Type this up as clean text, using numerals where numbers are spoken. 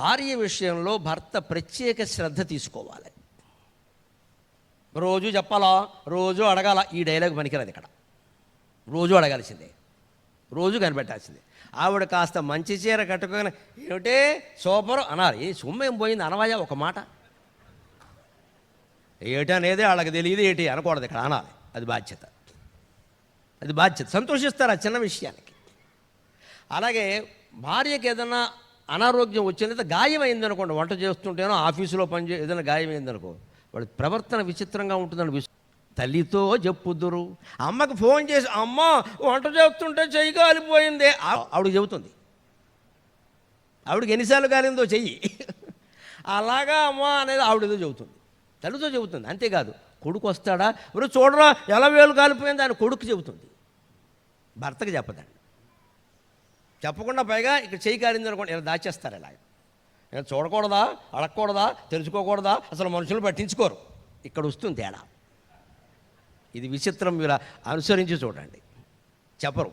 భార్య విషయంలో భర్త ప్రత్యేక శ్రద్ధ తీసుకోవాలి. రోజు చెప్పాలా, రోజు అడగాల. ఈ డైలాగ్ పనికిరాదు ఇక్కడ. రోజు అడగాల్సిందే, రోజు కనిపెట్టాల్సిందే. ఆవిడ కాస్త మంచి చీర కట్టుకొని ఏమిటే సూపర్ అనాలి. ఏ సొమ్మేం పోయింది అనవాయా ఒక మాట. ఏటి అనేది వాళ్ళకి తెలియదు, ఏటి అనకూడదు ఇక్కడ, అనాలి. అది బాధ్యత, అది బాధ్యత. సంతోషిస్తారు ఆ చిన్న విషయానికి. అలాగే భార్యకి ఏదైనా అనారోగ్యం వచ్చిందంటే, గాయం అయిందనుకోండి, వంట చేస్తుంటేనో ఆఫీసులో ఏదైనా గాయం అయిందనుకో, వాడి ప్రవర్తన విచిత్రంగా ఉంటుందని తల్లితో చెప్పుదురు. అమ్మకి ఫోన్ చేసి, అమ్మ వంట చేస్తుంటే చెయ్యి కాలిపోయింది, ఆవిడకి చెబుతుంది. ఆవిడకి ఎన్నిసార్లు కాలిందో చెయ్యి, అలాగా అమ్మ అనేది ఆవిడేదో చెబుతుంది, తల్లితో చెబుతుంది. అంతేకాదు, కొడుకు వస్తాడా, ఎవరు చూడరా ఎలా వేలు కాలిపోయింది అని కొడుకు చెబుతుంది, భర్తకి చెప్పదండి. చెప్పకుండా పైగా ఇక్కడ చెయ్యి కాలింది అనుకోండి, ఇలా దాచేస్తారు. ఇలాగ నేను చూడకూడదా, అడగకూడదా, తెలుసుకోకూడదా, అసలు మనుషులు పట్టించుకోరు. ఇక్కడ వస్తుంది తేడా. ఇది విచిత్రం. మీరు అనుసరించి చూడండి, చెప్పరు.